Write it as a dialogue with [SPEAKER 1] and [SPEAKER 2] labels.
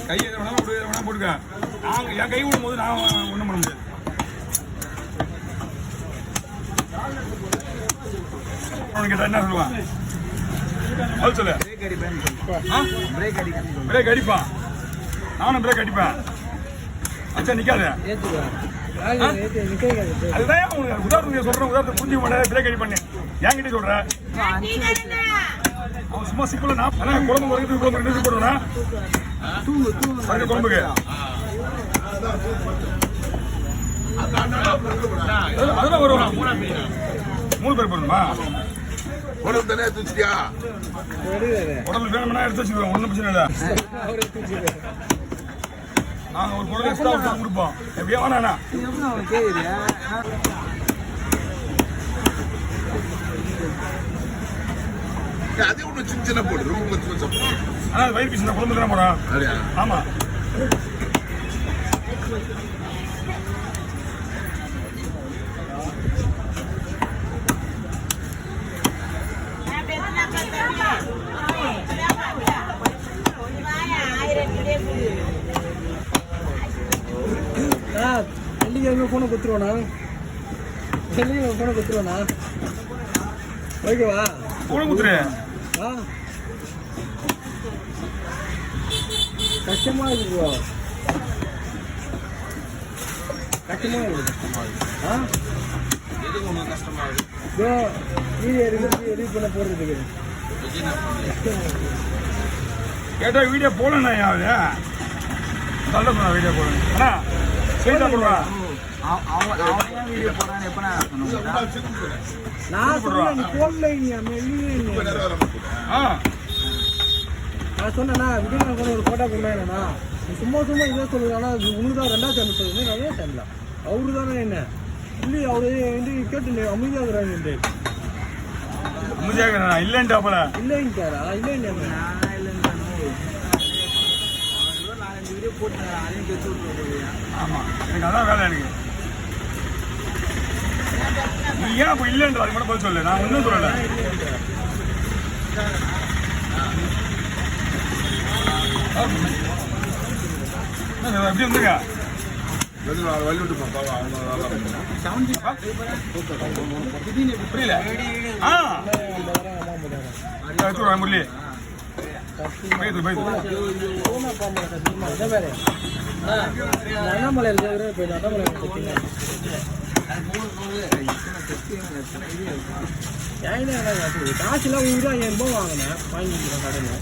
[SPEAKER 1] கையை வேணா போட்டுக்க. நாங்க என் கை விடும் போது நான் ஒன்றும் பண்ண முடியாது. அவனுக்கு என்ன சொல்லுவான்? அது சொல்லு. பிரேக் அடிப்பான். நானும் பிரேக் அடிப்பேன். அச்சா நிக்காத. அதுதான் உனக்கு உதாரணத்துக்கு சொல்றேன். உதாரணத்துக்கு புரிஞ்சு மாட்டேன். பிரேக் அடிப்பான்னு என்கிட்ட சொல்றேன். அவன் சும்மா சிம்பிளா நான் குழம்பு குறைக்கிறதுக்கு போடுவேன். குழம்புக்கு அதெல்லாம் வருவான். 3 பேர் போடணுமா? உடம்பு தானே எடுத்து வச்சியா? உடம்பு வேணும்னா எடுத்து வச்சுக்குவேன். ஒன்றும் பிரச்சனை இல்லை. நாங்கள் ஒரு பொருள் எக்ஸ்ட்ரா கொடுப்போம். எப்படியா வேணா
[SPEAKER 2] அதே ஒன்று சின்ன சின்ன போடு. ரொம்ப
[SPEAKER 1] ஆனால் வயிறு பிடிச்சி குழம்பு தானே போடும். ஆமாம்.
[SPEAKER 3] வெள்ளிக்கிழமை போன கொடுத்துருவானா? வெள்ளிக்கிழமை போன கொடுத்துருவானா? ஓகேவா?
[SPEAKER 1] போன கொடுத்துரு.
[SPEAKER 3] கஷ்டமா இருக்கு. கஷ்டமா இருக்கு. எடிட் பண்ண போறதுக்கு
[SPEAKER 1] கேட்டா வீடியோ போடணும். யாவது சொல்ல போனா வீடியோ போடணும். ஆனா சரிதான் போடுவான்.
[SPEAKER 3] நான் சொல்றேன். நீ போடல. நான் சொன்னேன்னா விஜய் கூட ஒரு போட்டோ கொடுனா சும்மா இதே சொல்லுது. ஆனால் உனக்கு தான் 2வது சேனல் சொல்லுங்க. அதே சேனல் அவரு தானே என்ன இல்லை. அவரு வந்து கேட்டு அமைதியாகிறாங்க.
[SPEAKER 1] அமைதியாக இல்லைன்ட்டு அப்பல
[SPEAKER 3] இல்லைன்ட்டாரா? இல்லைன்னு
[SPEAKER 1] ஆமா. எனக்கு அதான் வேலை. எனக்கு நீ ஏன் அப்ப இல்லைன்ற அது மட்டும் பதில் சொல்லு. நான் ஒன்றும் சொல்லலை. எப்படி வந்துருக்க? புரியல. முரளி
[SPEAKER 3] அண்ணாமலை காசுலாம் 5000 ரூபாய் வாங்கினேன். வாங்கிக்கிறேன் கடையில்.